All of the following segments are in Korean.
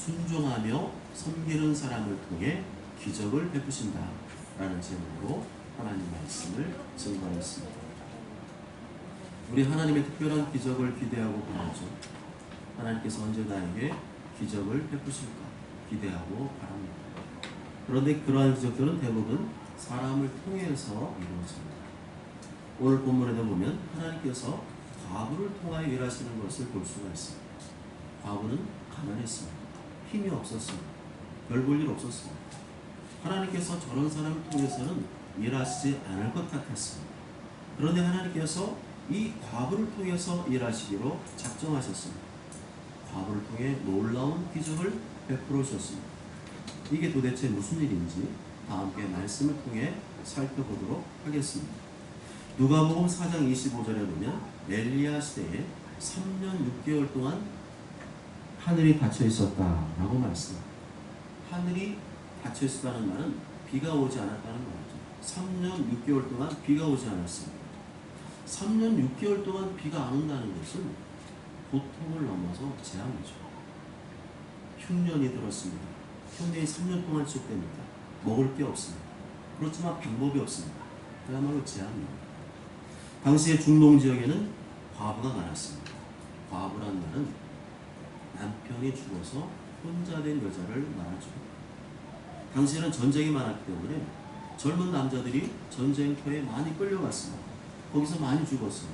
순종하며 섬기는 사람을 통해 기적을 베푸신다 라는 제목으로 하나님 말씀을 증거했습니다. 우리 하나님의 특별한 기적을 기대하고 바라죠. 하나님께서 언제 나에게 기적을 베푸실까 기대하고 바랍니다. 그런데 그러한 기적들은 대부분 사람을 통해서 이루어집니다. 오늘 본문에도 보면 하나님께서 과부를 통하여 일하시는 것을 볼 수가 있습니다. 과부는 가난했습니다. 힘이 없었습니다. 별 볼 일 없었습니다. 하나님께서 저런 사람을 통해서는 일하시지 않을 것 같았습니다. 그런데 하나님께서 이 과부를 통해서 일하시기로 작정하셨습니다. 과부를 통해 놀라운 기적을 베풀어 주셨습니다. 이게 도대체 무슨 일인지 다 함께 말씀을 통해 살펴보도록 하겠습니다. 누가복음 4장 25절에 보면 엘리야 시대에 3년 6개월 동안 하늘이 닫혀 있었다라고 말씀합니다. 하늘이 닫혀 있었다는 말은 비가 오지 않았다는 말이죠. 3년 6개월 동안 비가 오지 않았습니다. 3년 6개월 동안 비가 안 온다는 것은 고통을 넘어서 재앙이죠. 흉년이 들었습니다. 흉년이 3년 동안 지속됩니다. 먹을 게 없습니다. 그렇지만 방법이 없습니다. 그야말로 재앙입니다. 당시의 중동 지역에는 과부가 많았습니다. 과부란 말은 남편이 죽어서 혼자 된 여자를 말하죠. 당시에는 전쟁이 많았기 때문에 젊은 남자들이 전쟁터에 많이 끌려갔습니다. 거기서 많이 죽었어요.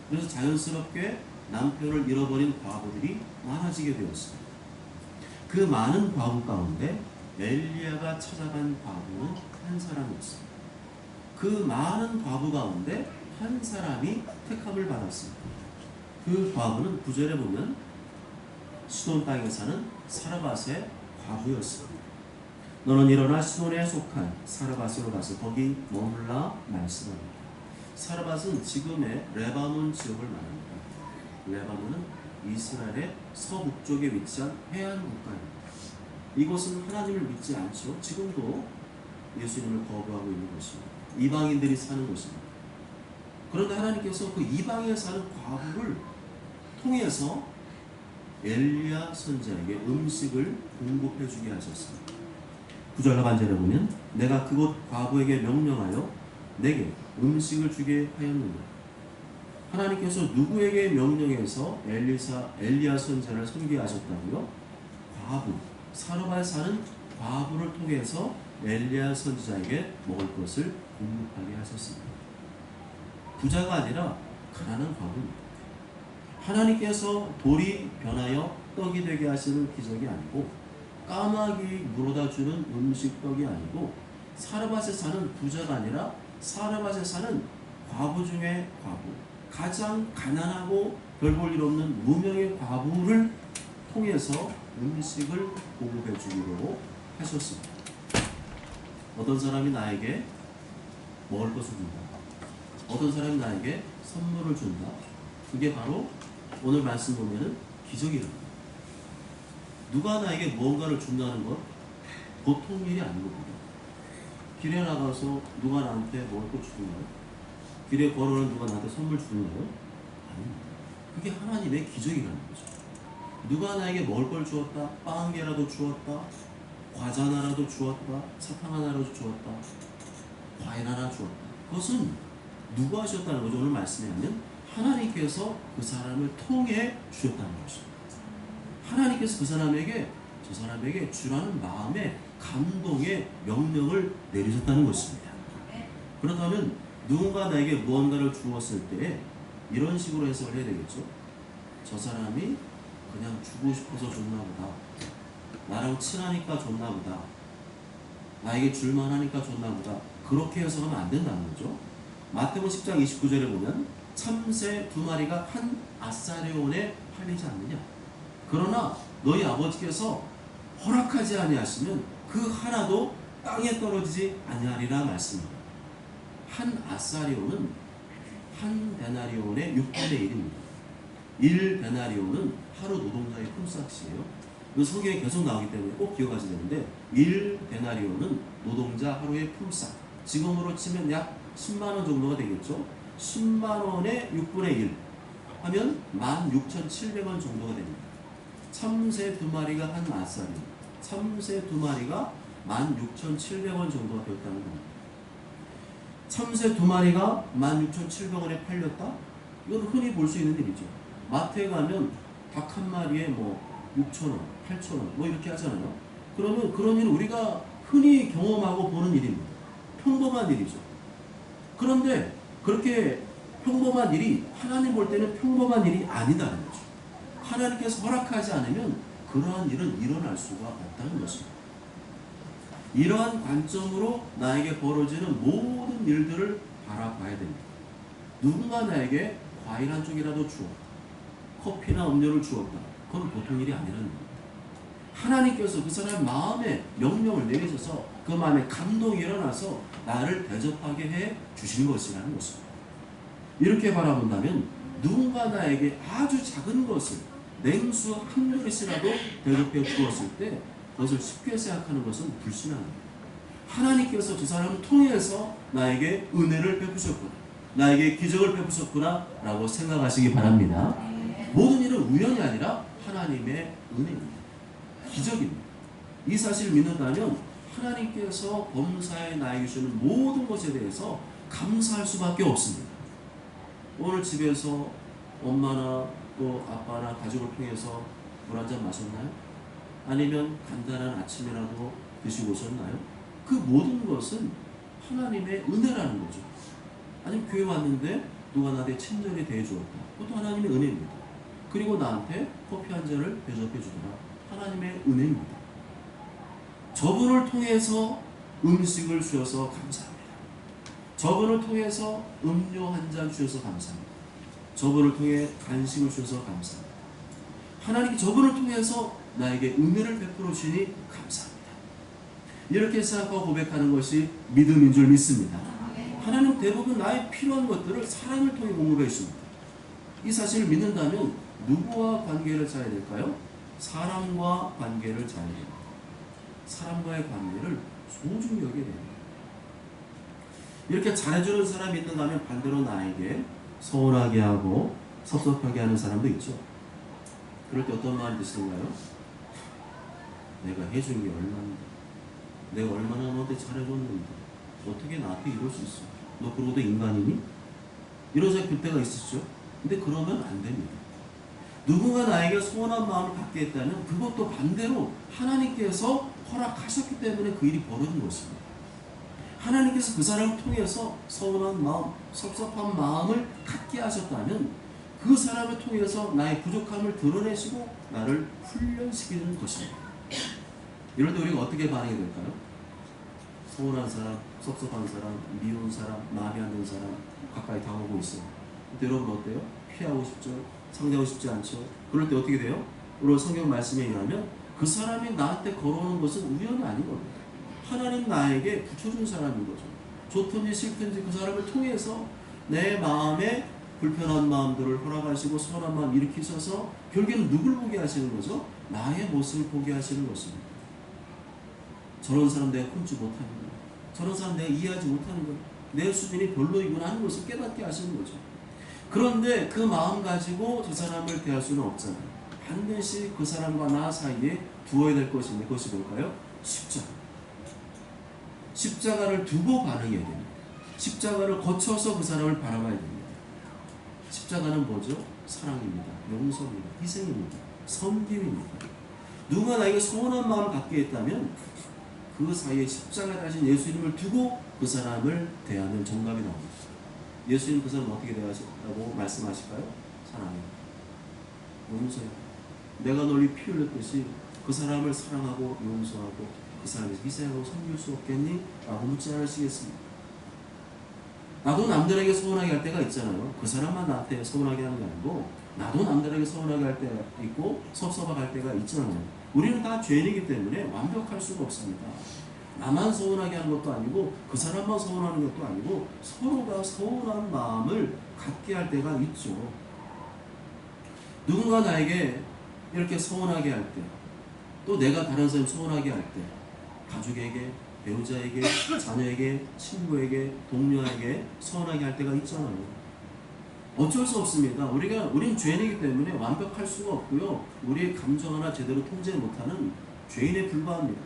그래서 자연스럽게 남편을 잃어버린 과부들이 많아지게 되었습니다. 그 많은 과부 가운데 엘리야가 찾아간 과부는 한 사람이었습니다. 그 많은 과부 가운데 한 사람이 택함을 받았습니다. 그 과부는 9절에 보면 시돈 땅에 사는 사르밧의 과부였습니다. 너는 일어나 시돈에 속한 사르밧으로 가서 거기 머물라 말씀합니다. 사르밧은 지금의 레바논 지역을 말합니다. 레바논은 이스라엘의 서북쪽에 위치한 해안 국가입니다. 이곳은 하나님을 믿지 않죠. 지금도 예수님을 거부하고 있는 곳입니다. 이방인들이 사는 곳입니다. 그런데 하나님께서 그 이방에 사는 과부를 통해서 엘리야 선지자에게 음식을 공급해 주게 하셨습니다. 9절 하반절에 보면 내가 그곳 과부에게 명령하여 내게 음식을 주게 하였느냐. 하나님께서 누구에게 명령해서 엘리야 선지자를 섬기게 하셨다고요? 과부, 사르밧 사는 과부를 통해서 엘리야 선지자에게 먹을 것을 공급하게 하셨습니다. 부자가 아니라 가난한 과부입니다. 하나님께서 돌이 변하여 떡이 되게 하시는 기적이 아니고 까마귀 물어다 주는 음식 떡이 아니고 사르밧에 사는 부자가 아니라 사르밧에 사는 과부 중에 과부, 가장 가난하고 별 볼 일 없는 무명의 과부를 통해서 음식을 공급해 주기로 하셨습니다. 어떤 사람이 나에게 먹을 것을 준다. 어떤 사람이 나에게 선물을 준다. 그게 바로 오늘 말씀 보면은 기적이랍니다. 누가 나에게 무언가를 준다는 것 보통 일이 아니거든요. 길에 나가서 누가 나한테 먹을 것 주나요? 길에 걸어오는 누가 나한테 선물 주나요? 아닙니다. 그게 하나님의 기적이라는 거죠. 누가 나에게 먹을 걸 주었다. 빵 한 개라도 주었다. 과자 하나라도 주었다. 사탕 하나라도 주었다. 과일 하나 주었다. 그것은 누가 하셨다는 거죠? 오늘 말씀에 하면 하나님께서 그 사람을 통해 주셨다는 것입니다. 하나님께서 그 사람에게 저 사람에게 주라는 마음의 감동의 명령을 내리셨다는 것입니다. 그렇다면 누군가 나에게 무언가를 주었을 때 이런 식으로 해석을 해야 되겠죠. 저 사람이 그냥 주고 싶어서 줬나 보다. 나랑 친하니까 줬나 보다. 나에게 줄만 하니까 줬나 보다. 그렇게 해석하면 안 된다는 거죠. 마태복음 10장 29절에 보면 참새 2마리가 한 아사리온에 팔리지 않느냐. 그러나 너희 아버지께서 허락하지 아니하시면 그 하나도 땅에 떨어지지 아니하리라 말씀입니다. 한 아사리온은 한 데나리온의 6분의 1입니다. 1데나리온은 하루 노동자의 품삯이에요. 그 성경에 계속 나오기 때문에 꼭 기억하셔야 되는데 1데나리온은 노동자 하루의 품삯. 지금으로 치면 약 10만원 정도가 되겠죠. 10만원의 6분의 1 하면 16,700원 정도가 됩니다. 참새 2마리가 한 마살이, 참새 2마리가 16,700원 정도가 되었다는 겁니다. 참새 2마리가 16,700원에 팔렸다? 이건 흔히 볼 수 있는 일이죠. 마트에 가면 닭 한 마리에 뭐 6,000원, 8,000원 뭐 이렇게 하잖아요. 그러면 그런 일은 우리가 흔히 경험하고 보는 일입니다. 평범한 일이죠. 그런데 그렇게 평범한 일이 하나님 볼 때는 평범한 일이 아니다는 거죠. 하나님께서 허락하지 않으면 그러한 일은 일어날 수가 없다는 것입니다. 이러한 관점으로 나에게 벌어지는 모든 일들을 바라봐야 됩니다. 누군가 나에게 과일 한 쪽이라도 주었다, 커피나 음료를 주었다, 그건 보통 일이 아니라는 겁니다. 하나님께서 그 사람 마음에 명령을 내리셔서 그 마음에 감동이 일어나서 나를 대접하게 해 주신 것이라는 것입니다. 이렇게 바라본다면 누군가 나에게 아주 작은 것을, 냉수 한 그릇이라도 대접해 주었을 때 그것을 쉽게 생각하는 것은 불신앙입니다. 하나님께서 그 사람을 통해서 나에게 은혜를 베푸셨구나, 나에게 기적을 베푸셨구나 라고 생각하시기 바랍니다. 모든 일은 우연이 아니라 하나님의 은혜입니다. 기적입니다. 이 사실을 믿는다면 하나님께서 범사에 나에게 주시는 모든 것에 대해서 감사할 수밖에 없습니다. 오늘 집에서 엄마나 또 아빠나 가족을 통해서 물 한 잔 마셨나요? 아니면 간단한 아침이라도 드시고 오셨나요? 그 모든 것은 하나님의 은혜라는 거죠. 아니면 교회 왔는데 누가 나한테 친절히 대해주었다, 그것도 하나님의 은혜입니다. 그리고 나한테 커피 한 잔을 대접해 주더라, 하나님의 은혜입니다. 저분을 통해서 음식을 주셔서 감사합니다. 저분을 통해서 음료 한 잔 주셔서 감사합니다. 저분을 통해 간식을 주셔서 감사합니다. 하나님이 저분을 통해서 나에게 은혜를 베풀어 주시니 감사합니다. 이렇게 생각하고 고백하는 것이 믿음인 줄 믿습니다. 하나님 대부분 나의 필요한 것들을 사람을 통해 공급해 주십니다. 이 사실을 믿는다면 누구와 관계를 짜야 될까요? 사람과 관계를 짜야 됩니다. 사람과의 관계를 소중히 여겨야 됩니다. 이렇게 잘해주는 사람이 있는가 하면 반대로 나에게 서운하게 하고 섭섭하게 하는 사람도 있죠. 그럴 때 어떤 마음이 드시던가요? 내가 해준 게 얼마인데, 내가 얼마나 너한테 잘해줬는데 어떻게 나한테 이럴 수 있어? 너 그러고도 인간이니? 이런 생각 들 때가 있으시죠? 근데 그러면 안 됩니다. 누군가 나에게 서운한 마음을 갖게 했다면 그것도 반대로 하나님께서 허락하셨기 때문에 그 일이 벌어진 것입니다. 하나님께서 그 사람을 통해서 서운한 마음, 섭섭한 마음을 갖게 하셨다면 그 사람을 통해서 나의 부족함을 드러내시고 나를 훈련시키는 것입니다. 이럴 때 우리가 어떻게 반응이 될까요? 서운한 사람, 섭섭한 사람, 미운 사람, 마음에 안 드는 사람 가까이 다가오고 있어요. 근데 여러분 어때요? 피하고 싶죠? 상대하고 싶지 않죠? 그럴 때 어떻게 돼요? 오늘 성경 말씀에 의하면 그 사람이 나한테 걸어오는 것은 우연이 아닌 겁니다. 하나님 나에게 붙여준 사람인 거죠. 좋든지 싫든지 그 사람을 통해서 내 마음에 불편한 마음들을 허락하시고 서운한 마음 일으키셔서 결국에는 누굴 보게 하시는 거죠? 나의 모습을 보게 하시는 것입니다. 저런 사람 내가 품지 못하는 거예요. 저런 사람 내가 이해하지 못하는 거예요. 내 수준이 별로이구나 하는 것을 깨닫게 하시는 거죠. 그런데 그 마음 가지고 저 사람을 대할 수는 없잖아요. 반드시 그 사람과 나 사이에 두어야 될 것인데 그것이 뭘까요? 십자가. 십자가를 두고 반응해야 됩니다. 십자가를 거쳐서 그 사람을 바라봐야 됩니다. 십자가는 뭐죠? 사랑입니다. 용서입니다. 희생입니다. 섬김입니다. 누가 나에게 서운한 마음을 갖게 했다면 그 사이에 십자가에 달린 예수님을 두고 그 사람을 대하는 정답이 나옵니다. 예수님 그 사람 어떻게 대하셨다고 말씀하실까요? 사랑해요. 용서해요. 내가 널리 피 흘렸듯이 그 사람을 사랑하고 용서하고 그 사람에서 희생하고 섬길 수 없겠니? 라고 묻지 않으시겠습니까? 나도 남들에게 서운하게 할 때가 있잖아요. 그 사람만 나한테 서운하게 하는 게 아니고 나도 남들에게 서운하게 할 때가 있고 섭섭하게 할 때가 있잖아요. 우리는 다 죄인이기 때문에 완벽할 수가 없습니다. 나만 서운하게 하는 것도 아니고 그 사람만 서운하는 것도 아니고 서로가 서운한 마음을 갖게 할 때가 있죠. 누군가 나에게 이렇게 서운하게 할 때, 또 내가 다른 사람 서운하게 할 때, 가족에게, 배우자에게, 자녀에게, 친구에게, 동료에게 서운하게 할 때가 있잖아요. 어쩔 수 없습니다. 우린 죄인이기 때문에 완벽할 수가 없고요. 우리의 감정 하나 제대로 통제 못하는 죄인에 불과합니다.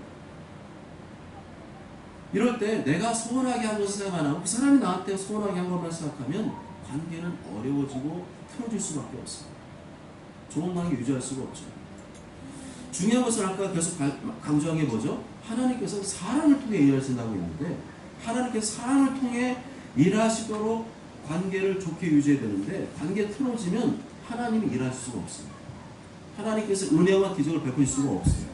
이럴 때 내가 서운하게 한 것을 생각 안 하고 그 사람이 나한테 서운하게 한 것만 생각하면 관계는 어려워지고 틀어질 수밖에 없습니다. 좋은 관계 유지할 수가 없죠. 중요한 것은 아까 계속 강조한 게 뭐죠? 하나님께서 사랑을 통해 일하신다고 했는데 하나님께서 사랑을 통해 일하시도록 관계를 좋게 유지해야 되는데 관계 틀어지면 하나님이 일하실 수가 없습니다. 하나님께서 은혜와 기적을 베풀 수가 없어요.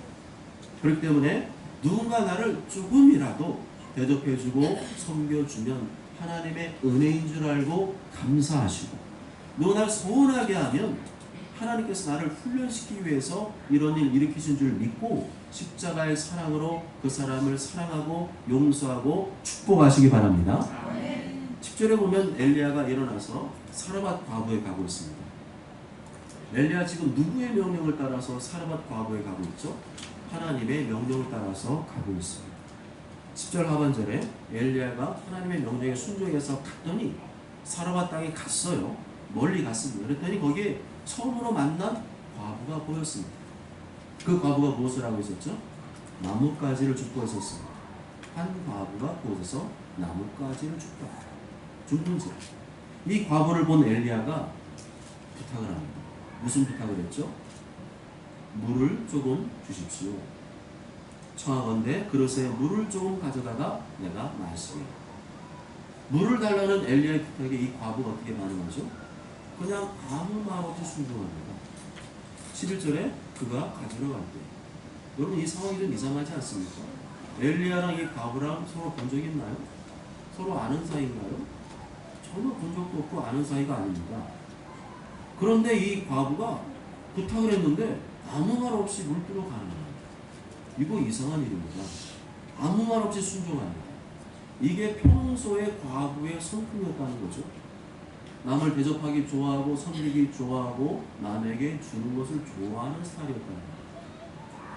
그렇기 때문에 누군가 나를 조금이라도 대접해주고 섬겨주면 하나님의 은혜인 줄 알고 감사하시고 누가 나를 서운하게 하면 하나님께서 나를 훈련시키기 위해서 이런 일 일으키신 줄 믿고 십자가의 사랑으로 그 사람을 사랑하고 용서하고 축복하시기 바랍니다. 10절에 보면 엘리야가 일어나서 사르밧 과부에 가고 있습니다. 엘리야 지금 누구의 명령을 따라서 사르밧 과부에 가고 있죠? 하나님의 명령을 따라서 가고 있습니다. 10절 하반절에 엘리야가 하나님의 명령에 순종해서 갔더니 사르밧 땅에 갔어요. 멀리 갔습니다. 그랬더니 거기에 처음으로 만난 과부가 보였습니다. 그 과부가 무엇을 하고 있었죠? 나뭇가지를 줍고 있었습니다. 한 과부가 그곳에서 나뭇가지를 줍는 줄. 이 과부를 본 엘리야가 부탁을 합니다. 무슨 부탁을 했죠? 물을 조금 주십시오. 청하건대 그릇에 물을 조금 가져다가 내가 마시게. 물을 달라는 엘리야의 부탁에 이 과부가 어떻게 반응하죠? 그냥 아무 말 없이 순종합니다. 11절에 그가 가지러 갈 때. 여러분 이 상황이 좀 이상하지 않습니까? 엘리야랑 이 과부랑 서로 본 적이 있나요? 서로 아는 사이인가요? 전혀 본 적도 없고 아는 사이가 아닙니다. 그런데 이 과부가 부탁을 했는데 아무 말 없이 물들어 가는 거예요. 이거 이상한 일입니다. 아무 말 없이 순종합니다. 이게 평소의 과부의 성품이었다는 거죠. 남을 대접하기 좋아하고 섬기기 좋아하고 남에게 주는 것을 좋아하는 스타일이었다는 거예요.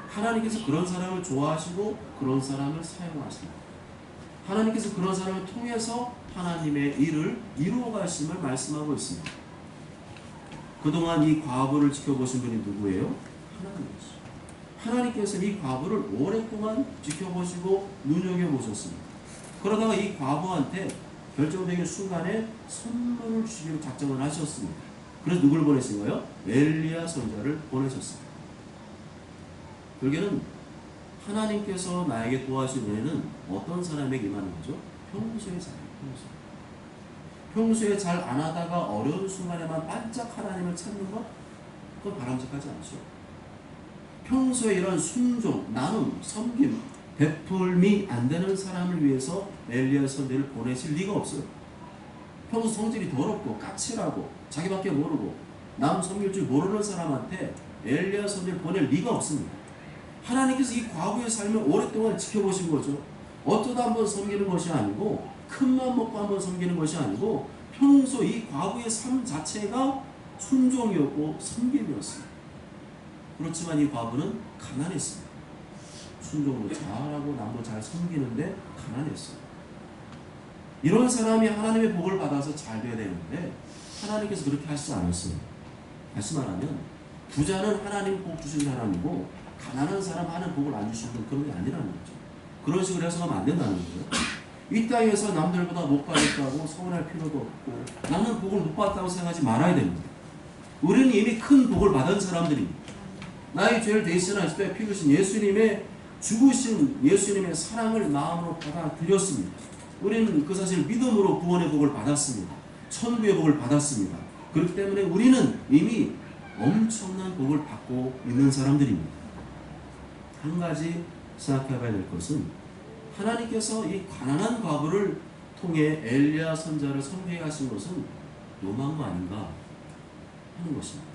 하나님께서 그런 사람을 좋아하시고 그런 사람을 사용하십니다. 하나님께서 그런 사람을 통해서 하나님의 일을 이루어 가심을 말씀하고 있습니다. 그동안 이 과부를 지켜보신 분이 누구예요? 하나님이시죠. 하나님께서 이 과부를 오랫동안 지켜보시고 눈여겨보셨습니다. 그러다가 이 과부한테 결정적인 순간에 선물을 주기로 작정을 하셨습니다. 그래서 누구를 보내신 거예요? 엘리야 선지자를 보내셨습니다. 결국에는 하나님께서 나에게 도와주신 은혜는 어떤 사람에게 임하는 거죠? 평소에 잘해요. 평소에 잘 안 하다가 어려운 순간에만 반짝 하나님을 찾는 것? 그건 바람직하지 않죠. 평소에 이런 순종, 나눔, 섬김, 베풀미 안 되는 사람을 위해서 엘리야 선지자를 보내실 리가 없어요. 평소 성질이 더럽고 까칠하고 자기밖에 모르고 남 섬길 줄 모르는 사람한테 엘리야 선지자를 보낼 리가 없습니다. 하나님께서 이 과부의 삶을 오랫동안 지켜보신 거죠. 어쩌다 한번 섬기는 것이 아니고 큰맘 먹고 한번 섬기는 것이 아니고 평소 이 과부의 삶 자체가 순종이었고 섬김이었습니다. 그렇지만 이 과부는 가난했습니다. 순종도 잘하고 남도 잘 섬기는데 가난했어요. 이런 사람이 하나님의 복을 받아서 잘 돼야 되는데 하나님께서 그렇게 하시지 않았어요. 다시 말하면 부자는 하나님 복 주신 사람이고 가난한 사람 하는 복을 안 주시는 그런 게 아니라는 거죠. 그런 식으로 해서는 안 된다는 거예요. 이 땅에서 남들보다 못 받았다고 서운할 필요도 없고 나는 복을 못 받았다고 생각하지 말아야 됩니다. 우리는 이미 큰 복을 받은 사람들입니다. 나의 죄를 대신하실 때 피 흘리신 예수님의 죽으신 예수님의 사랑을 마음으로 받아들였습니다. 우리는 그 사실 믿음으로 구원의 복을 받았습니다. 천국의 복을 받았습니다. 그렇기 때문에 우리는 이미 엄청난 복을 받고 있는 사람들입니다. 한 가지 생각해봐야 될 것은 하나님께서 이 가난한 과부를 통해 엘리야 선지자를 섬기게 하신 것은 너무한 거 아닌가 하는 것입니다.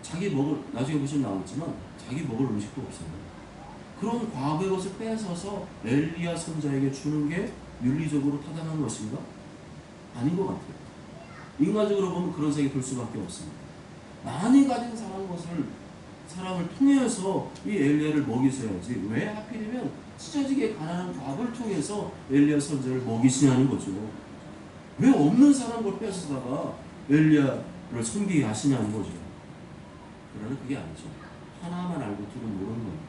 자기 먹을, 나중에 보시면 나오겠지만 자기 먹을 음식도 없어요. 그런 과부의 것을 뺏어서 엘리야 선지자에게 주는 게 윤리적으로 타당한 것인가? 아닌 것 같아요. 인간적으로 보면 그런 생각이 들 수밖에 없습니다. 많이 가진 사람을 통해서 이 엘리야를 먹이셔야지 왜 하필이면 찢어지게 가난한 과부를 통해서 엘리야 선지자를 먹이시냐는 거죠. 왜 없는 사람 걸 뺏어다가 엘리야를 섬기게 하시냐는 거죠. 그러나 그게 아니죠. 하나만 알고 둘은 모르는 겁니다.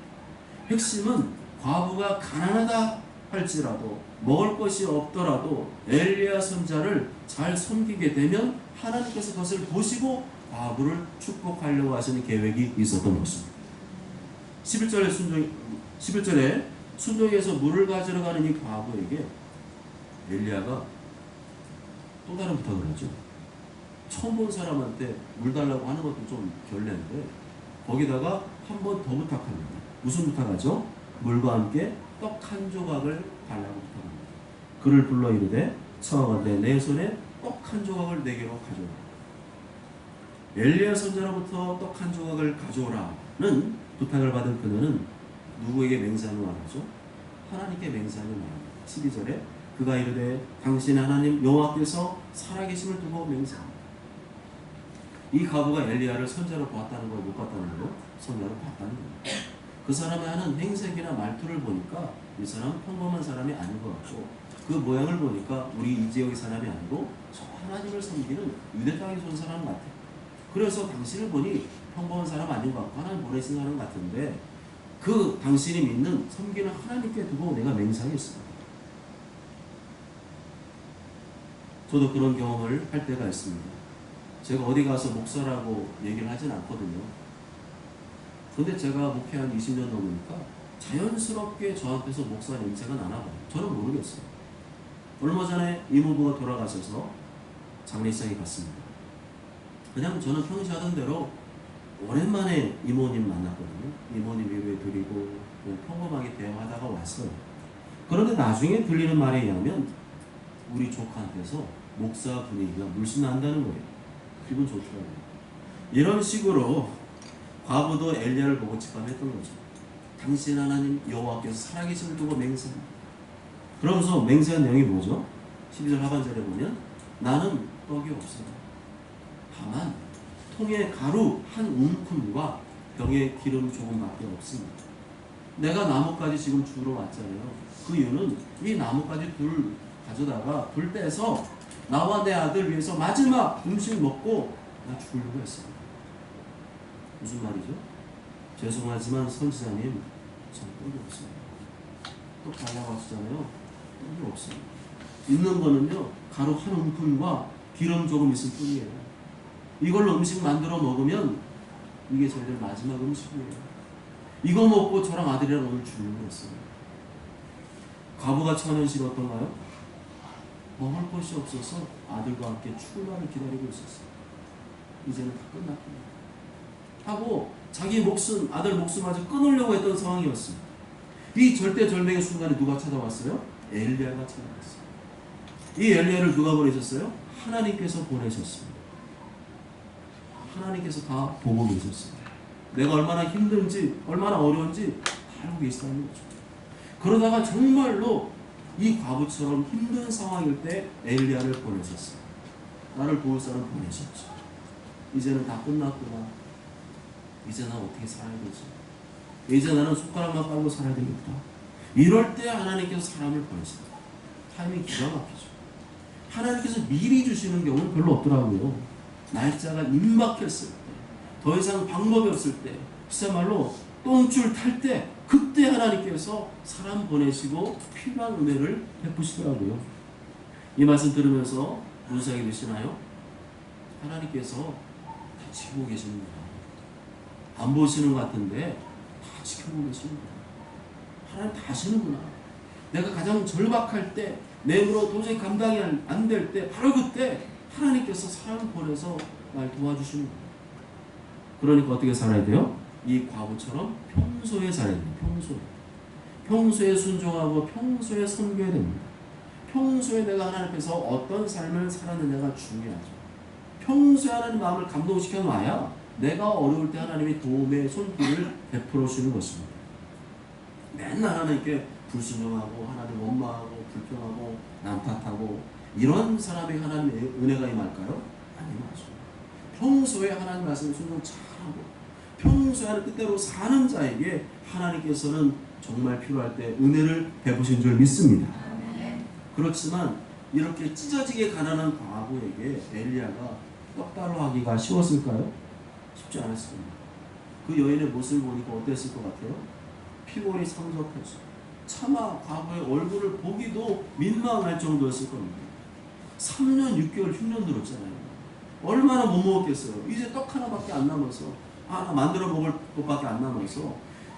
핵심은 과부가 가난하다 할지라도 먹을 것이 없더라도 엘리야 선자를 잘 섬기게 되면 하나님께서 그것을 보시고 과부를 축복하려고 하시는 계획이 있었던 것입니다. 11절에 순종해서 물을 가지러 가는 이 과부에게 엘리야가 또 다른 부탁을 하죠. 처음 본 사람한테 물 달라고 하는 것도 좀 결례인데 거기다가 한 번 더 부탁합니다. 무슨 부탁하죠? 물과 함께 떡 한 조각을 달라고 부탁합니다. 그를 불러 이르되 청하건대 내 손에 떡 한 조각을 내게로 가져오라. 엘리야 선자로부터 떡 한 조각을 가져오라는 부탁을 받은 그녀는 누구에게 맹세하며 말하죠? 하나님께 맹세하며 말합니다. 12절에 그가 이르되 당신 하나님 여호와께서 살아계심을 두고 맹세합니다. 이 과부가 엘리야를 선자로 보았다는 걸 못 봤다는 거로 선자로 봤다는 겁니다. 그 사람이 하는 행색이나 말투를 보니까 이 사람은 평범한 사람이 아닌 것 같고 그 모양을 보니까 우리 이 지역의 사람이 아니고 저 하나님을 섬기는 유대 땅에서 온 사람 같아요. 그래서 당신을 보니 평범한 사람 아닌 것 같고 하나님 보내신 사람 같은데 그 당신이 믿는 섬기는 하나님께 두고 내가 맹세하겠습니다. 저도 그런 경험을 할 때가 있습니다. 제가 어디 가서 목사라고 얘기를 하진 않거든요. 근데 제가 목회한 20년 넘으니까 자연스럽게 저한테서 목사 냄새가 나나 봐요. 저는 모르겠어요. 얼마 전에 이모부가 돌아가셔서 장례식장에 갔습니다. 그냥 저는 평시 하던 대로 오랜만에 이모님 만났거든요. 이모님 예배 드리고 그냥 평범하게 대화하다가 왔어요. 그런데 나중에 들리는 말에 의하면 우리 조카한테서 목사 분위기가 물씬 난다는 거예요. 기분 좋더라고요. 이런 식으로 과부도 엘리야를 보고 직감했던 거죠. 당신 하나님 여호와께서 살아계심을 두고 맹세합니다. 그러면서 맹세한 내용이 뭐죠? 12절 하반절에 보면 나는 떡이 없어요. 다만 통에 가루 한 움큼과 병에 기름 조금밖에 없습니다. 내가 나뭇가지 지금 주러 왔잖아요. 그 이유는 이 나뭇가지 둘 가져다가 불 떼서 나와 내 아들 위해서 마지막 음식 먹고 나 죽으려고 했습니다. 무슨 말이죠? 죄송하지만 선지자님 전 떡이 없습니다. 떡 달라고 하시잖아요. 떡이 없습니다. 있는 거는요 가루 한 움큼과 기름 조금 있을 뿐이에요. 이걸로 음식 만들어 먹으면 이게 저희들 마지막 음식이에요. 이거 먹고 저랑 아들이랑 오늘 죽는 거였어요. 과부가 처한 현실이 어떤가요? 먹을 것이 없어서 아들과 함께 출마를 기다리고 있었어요. 이제는 다 끝났구나 하고 자기 목숨, 아들 목숨마저 끊으려고 했던 상황이었습니다. 이 절대절명의 순간에 누가 찾아왔어요? 엘리야가 찾아왔어요. 이 엘리야를 누가 보내셨어요? 하나님께서 보내셨습니다. 하나님께서 다 보고 계셨어요. 내가 얼마나 힘든지 얼마나 어려운지 다 알고 계시다는 거죠. 그러다가 정말로 이 과부처럼 힘든 상황일 때 엘리야를 보내셨어요. 나를 도울 사람 보내셨죠. 이제는 다 끝났구나. 이제 나 어떻게 살아야 되지? 이제 나는 손가락만 빨고 살아야 되겠다. 이럴 때 하나님께서 사람을 보내십니다. 타이밍 기가 막히죠. 하나님께서 미리 주시는 경우는 별로 없더라고요. 날짜가 임박했을 때, 더 이상 방법이 없을 때, 진짜말로 똥줄 탈 때, 그때 하나님께서 사람 보내시고 필요한 은혜를 베푸시더라고요. 이 말씀 들으면서 무슨 생각이 드시나요? 하나님께서 다 지키고 계십니다. 안 보시는 것 같은데 다 지켜보고 계십니다. 하나님 다 아시는구나. 내가 가장 절박할 때, 내 힘으로 도저히 감당이 안 될 때, 바로 그때 하나님께서 사람을 보내서 날 도와주시는 거예요. 그러니까 어떻게 살아야 돼요? 이 과부처럼 평소에 살아야 됩니다. 평소에 순종하고 평소에 섬겨야 됩니다. 평소에 내가 하나님 앞에서 어떤 삶을 살았느냐가 중요하죠. 평소에 하나님 마음을 감동시켜 놔야 내가 어려울 때 하나님이 도움의 손길을 베풀어 주는 것입니다. 맨날 하나님께 불순종하고 하나님 원망하고 불평하고 남탓하고 이런 사람이 하나님의 은혜가 임할까요? 아니죠. 평소에 하나님 말씀을 순종 잘하고 평소에 하는 뜻대로 사는 자에게 하나님께서는 정말 필요할 때 은혜를 베푸신 줄 믿습니다. 그렇지만 이렇게 찢어지게 가난한 과부에게 엘리야가 떡달로 하기가 쉬웠을까요? 쉽지 않았을 겁니다. 그 여인의 모습을 보니까 어땠을 것 같아요? 피골이 상접해서 차마 과거의 얼굴을 보기도 민망할 정도였을 겁니다. 3년 6개월 흉년 들었잖아요. 얼마나 못 먹었겠어요. 이제 떡 하나밖에 안 남아서, 하나 만들어 먹을 것밖에 안 남아서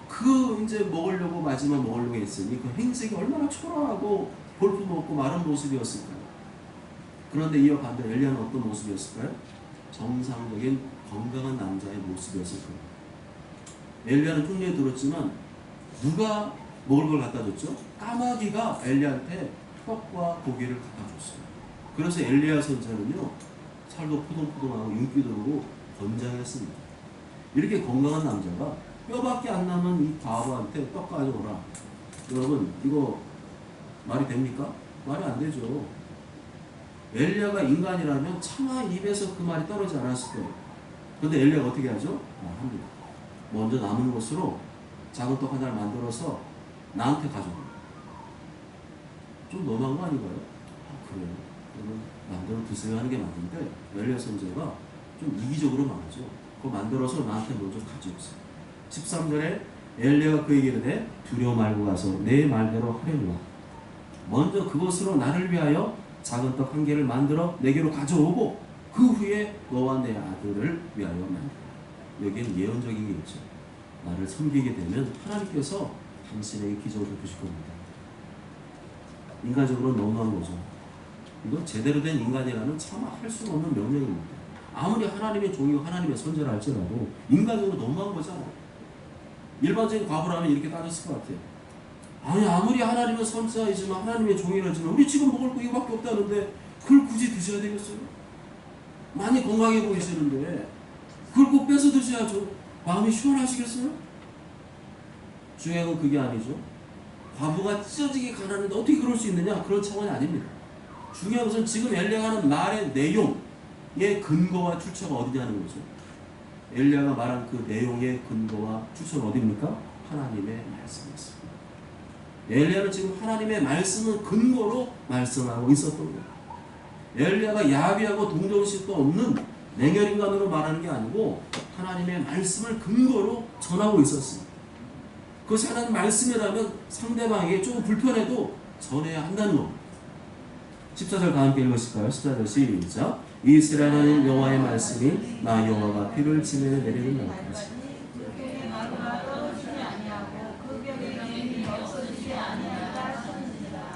그 이제 먹으려고 마지막 먹으려고 했으니 그 행색이 얼마나 초라하고 볼품없고 마른 모습이었을까요? 그런데 이어 반대 엘리야는 어떤 모습이었을까요? 정상적인 건강한 남자의 모습이었을 거예요. 엘리야는 흉년이 들었지만 누가 먹을 걸 갖다 줬죠? 까마귀가 엘리야한테 떡과 고기를 갖다 줬어요. 그래서 엘리야 선자는요, 살도 포동포동하고 윤기도 오고 건장했습니다. 이렇게 건강한 남자가 뼈밖에 안 남은 이 과부한테 떡 가져오라. 여러분, 이거 말이 됩니까? 말이 안 되죠. 엘리야가 인간이라면 차마 입에서 그 말이 떨어지지 않았을 거예요. 그런데 엘리야가 어떻게 하죠? 합니다. 먼저 남은 것으로 작은 떡 하나를 만들어서 나한테 가져옵니다. 좀 너무한 거 아닌가요? 그래요. 그러면 만들어 드세요 하는 게 맞는데 엘리야 선지자가 좀 이기적으로 말하죠. 그거 만들어서 나한테 먼저 가져오세요. 13절에 엘리야가 그에게 이르되 두려워 말고 가서 내 말대로 하려니와 먼저 그것으로 나를 위하여 작은 떡 한 개를 만들어 내게로 가져오고 그 후에 너와 내 아들을 위하여 만들라. 여기에는 예언적인 게 있죠. 나를 섬기게 되면 하나님께서 당신에게 기적을 베푸실 겁니다. 인간적으로 너무한 거죠. 이건 제대로 된 인간이라는 참 할 수 없는 명령입니다. 아무리 하나님의 종이고 하나님의 선제라 할지라도 인간적으로 너무한 거잖아요. 일반적인 과부라면 이렇게 따졌을 것 같아요. 아니 아무리 하나님의 선자이지만 하나님의 종이라지만 우리 지금 먹을 거 이거밖에 없다는데 그걸 굳이 드셔야 되겠어요? 많이 건강해 보이시는데 그걸 꼭 뺏어 드셔야죠. 마음이 시원하시겠어요? 중요한 건 그게 아니죠. 과부가 찢어지게 가난한데 어떻게 그럴 수 있느냐? 그런 차원이 아닙니다. 중요한 것은 지금 엘리야가 하는 말의 내용의 근거와 출처가 어디냐는 거죠. 엘리야가 말한 그 내용의 근거와 출처는 어디입니까? 하나님의 말씀이었습니다. 엘리야는 지금 하나님의 말씀을 근거로 말씀하고 있었던 거예요. 엘리야가 야비하고 동정심도 없는 냉혈인간으로 말하는 게 아니고 하나님의 말씀을 근거로 전하고 있었습니다. 그것이 하나님 말씀이라면 상대방에게 조금 불편해도 전해야 한다는 겁니다. 14절 다 함께 읽으실까요? 14절 시작. 이스라엘 하나님 여호와의 말씀이 나 여호와가 피를 지면에 내리는 날까지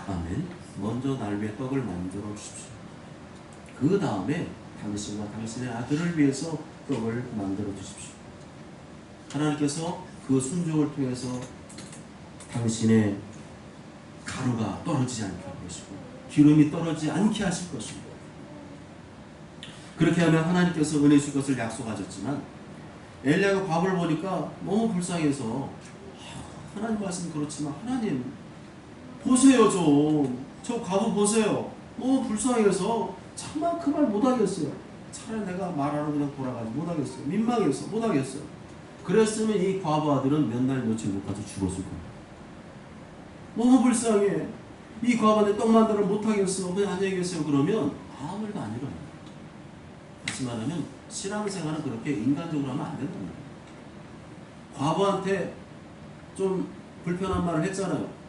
아멘. 먼저 날 위해 떡을 만들어 주십시오. 그 다음에 당신과 당신의 아들을 위해서 떡을 만들어 주십시오. 하나님께서 그 순종을 통해서 당신의 가루가 떨어지지 않게 할 것이고 기름이 떨어지지 않게 하실 것입니다. 그렇게 하면 하나님께서 은혜 주실 것을 약속하셨지만 엘리야가 과부를 보니까 너무 불쌍해서 하나님 말씀 그렇지만 하나님 보세요 좀. 저 과부 보세요. 너무 불쌍해서 참만 그 말 못하겠어요. 차라리 내가 말하러 그냥 돌아가지 못하겠어요. 민망해서 못하겠어요. 그랬으면 이 과부 아들은 몇 날 며칠 못 가서 죽었을 거예요. 너무 불쌍해. 이 과부한테 떡 만들어 못하겠어. 그냥 안녕히 계세요. 그러면 아무 일도 안 일어나요. 다시 말하면 신앙생활은 그렇게 인간적으로 하면 안 된답니다. 과부한테 좀 불편한 말을 했잖아요.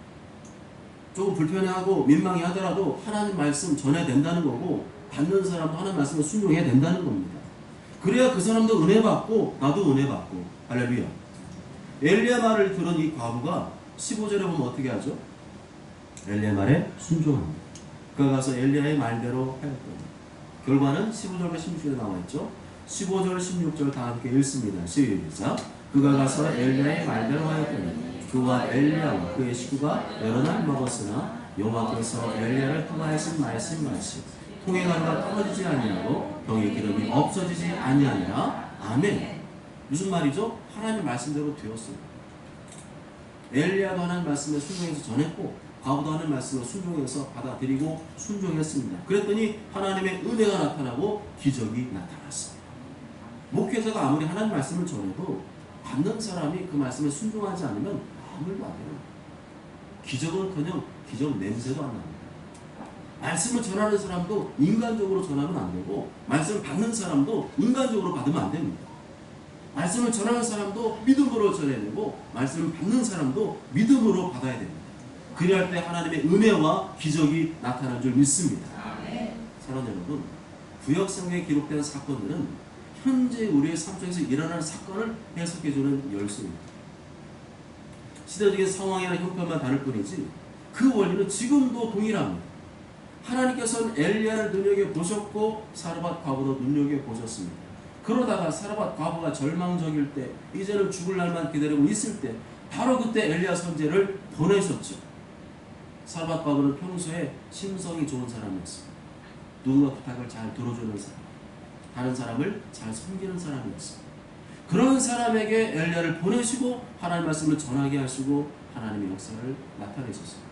조금 불편해하고 민망해 하더라도 하나님 말씀 전해야 된다는 거고 받는 사람도 하나님 말씀을 순종해야 된다는 겁니다. 그래야 그 사람도 은혜 받고 나도 은혜 받고 할렐루야. 엘리야 말을 들은 이 과부가 15절에 보면 어떻게 하죠? 엘리야 말에 순종합니다. 그가 가서 엘리야의 말대로 하였더니 결과는 15절과 16절에 나와 있죠. 15절 16절 다 함께 읽습니다. 시작. 그가 가서 엘리야의 말대로 하였더니 그와 엘리야와 그의 식구가 여러 날 먹었으나 여호와께서 엘리야를 통하신 말씀같이 통의 가루가 떨어지지 아니하고 병의 기름이 없어지지 아니하니라. 아멘. 무슨 말이죠? 하나님의 말씀대로 되었어요. 엘리야도 하나님 말씀에 순종해서 전했고 과부도 하나님 말씀을 순종해서 받아들이고 순종했습니다. 그랬더니 하나님의 은혜가 나타나고 기적이 나타났습니다. 목회자가 아무리 하나님 말씀을 전해도 받는 사람이 그 말씀에 순종하지 않으면 아무 일도 안 해요. 기적은커녕 기적 냄새도 안 납니다. 말씀을 전하는 사람도 인간적으로 전하면 안 되고, 말씀을 받는 사람도 인간적으로 받으면 안 됩니다. 말씀을 전하는 사람도 믿음으로 전해야 되고, 말씀을 받는 사람도 믿음으로 받아야 됩니다. 그리할 때 하나님의 은혜와 기적이 나타날 줄 믿습니다. 사랑하는 여러분, 구약성경에 기록된 사건들은 현재 우리의 삶 속에서 일어나는 사건을 해석해주는 열쇠입니다. 시대적인 상황이나 형편만 다를 뿐이지 그 원리는 지금도 동일합니다. 하나님께서는 엘리야를 눈여겨보셨고 사르밧 과부도 눈여겨보셨습니다. 그러다가 사르밧 과부가 절망적일 때, 이제는 죽을 날만 기다리고 있을 때, 바로 그때 엘리야 선지자를 보내셨죠. 사르밧 과부는 평소에 심성이 좋은 사람이었습니다. 누군가 부탁을 잘 들어주는 사람, 다른 사람을 잘 섬기는 사람이었습니다. 그런 사람에게 엘리야를 보내시고 하나님 말씀을 전하게 하시고 하나님의 역사를 나타내셨습니다.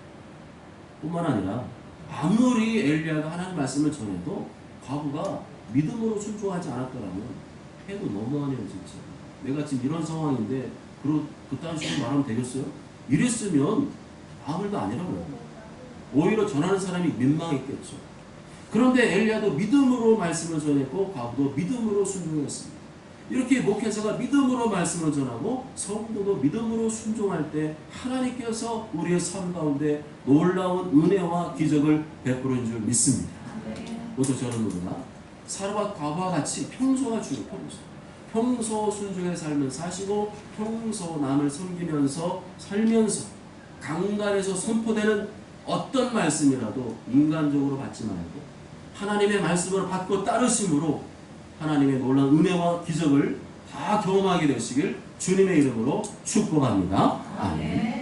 뿐만 아니라 아무리 엘리야가 하나님 말씀을 전해도 과부가 믿음으로 순종하지 않았더라면 해도 너무하네요. 진짜 내가 지금 이런 상황인데 그딴 식으로 말하면 되겠어요? 이랬으면 아무 일도 아니라고요. 오히려 전하는 사람이 민망했겠죠. 그런데 엘리야도 믿음으로 말씀을 전했고 과부도 믿음으로 순종했습니다. 이렇게 목회자가 믿음으로 말씀을 전하고 성도도 믿음으로 순종할 때 하나님께서 우리의 삶 가운데 놀라운 은혜와 기적을 베푸는 줄 믿습니다. 모두 저는 누구나 사르밧 과부와 같이 평소가 중요해요. 평소 순종의 삶을 사시고 평소 남을 섬기면서 살면서 강단에서 선포되는 어떤 말씀이라도 인간적으로 받지 말고 하나님의 말씀을 받고 따르심으로 하나님의 놀라운 은혜와 기적을 다 경험하게 되시길 주님의 이름으로 축복합니다. 아멘.